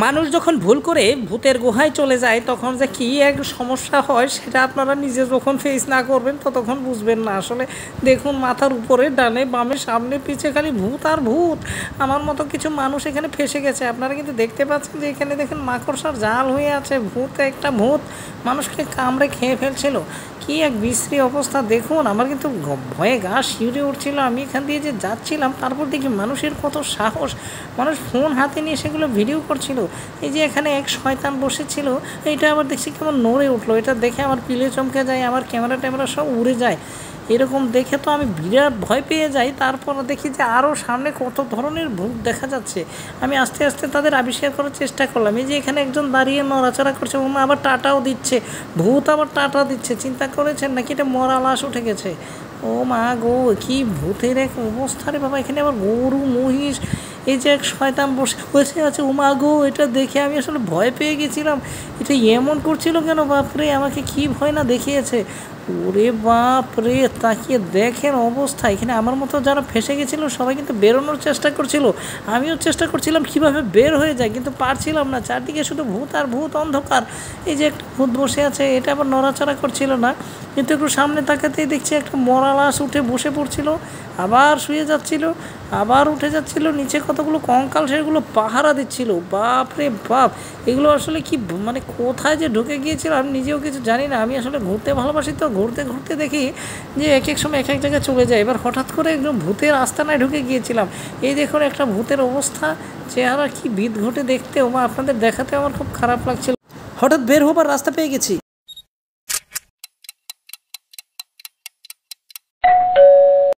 মানুষ যখন ভুল করে ভূতের গুহায় চলে যায় তখন যে কী এক সমস্যা হয় সেটা আপনারা নিজে যখন ফেস না করবেন ততক্ষণ বুঝবেন না। আসলে দেখুন, মাথার উপরে ডানে বামে সামনে পিছে খালি ভূত আর ভূত। আমার মতো কিছু মানুষ এখানে ফেসে গেছে। আপনারা কিন্তু দেখতে পাচ্ছেন যে এখানে দেখেন মাকড়সার জাল হয়ে আছে। একটা ভূত মানুষকে কামড়ে খেয়ে ফেলছিল। কী এক বিশ্রী অবস্থা দেখুন। আমার কিন্তু ভয়ে গা শিউরে উঠছিল। আমি এখান দিয়ে যে যাচ্ছিলাম তারপর দেখি মানুষের কত সাহস, মানুষ ফোন হাতে নিয়ে সেগুলো ভিডিও করছিল। এই যে এখানে এক শয়তান বসেছিল, এটা আবার দেখছি কেমন নড়ে উঠলো। এটা দেখে আমার পিলে চমকে যায়, আমার ক্যামেরা সব উড়ে যায়। এরকম দেখে তো আমি বিরাট ভয় পেয়ে যাই। তারপর দেখি যে আরও সামনে কত ধরনের ভূত দেখা যাচ্ছে। আমি আস্তে আস্তে তাদের আবিষ্কার করার চেষ্টা করলাম। এই যে এখানে একজন দাঁড়িয়ে নড়াচড়া করছে, ও আবার টাটাও দিচ্ছে। ভূত আবার টাটা দিচ্ছে। চিন্তা করেছেন নাকি এটা মরা লাশ উঠে গেছে? ও মা গো, কি ভূতের এক অবস্থা রে বাবা! এখানে আবার গরু মহিষ, এই যে এক শয়তান বসে আছে। ও মা গো, এটা দেখে আমি আসলে ভয় পেয়ে গেছিলাম। এটা এমন করছিল কেন? বাপরে, আমাকে কি ভয় না দেখিয়েছে। ওরে বাপ রে, তাকিয়ে দেখেন অবস্থা। এখানে আমার মতো যারা ফেসে গেছিলো সবাই কিন্তু বেরোনোর চেষ্টা করছিল। আমিও চেষ্টা করছিলাম কীভাবে বের হয়ে যায়, কিন্তু পারছিলাম না। চারদিকে শুধু ভূত আর ভূত, অন্ধকার। এই যে একটা ভূত বসে আছে, এটা আবার নড়াচড়া করছিল না, কিন্তু একটু সামনে তাকাতেই দেখছি একটা মরা লাশ উঠে বসে পড়ছিল, আবার শুয়ে যাচ্ছিল, আবার উঠে যাচ্ছিল। নিচে কতগুলো কঙ্কাল সেগুলো পাহারা দিচ্ছিল। বাপ রে বাপ, এগুলো আসলে কি মানে কোথায় যে ঢুকে গিয়েছিল আমি নিজেও কিছু জানি না। আমি আসলে ঘুরতে ভালোবাসি, তো ঘুরতে ঘুরতে দেখি যে এক এক সময় এক এক জায়গায় চলে যায়। এবার হঠাৎ করে একদম ভূতের আস্তানায় ঢুকে গিয়েছিলাম। এই দেখুন একটা ভূতের অবস্থা, চেহারা কি বিদ ঘটে দেখতে। আপনাদের দেখাতে আমার খুব খারাপ লাগছিল। হঠাৎ বের হবার রাস্তা পেয়ে গেছি।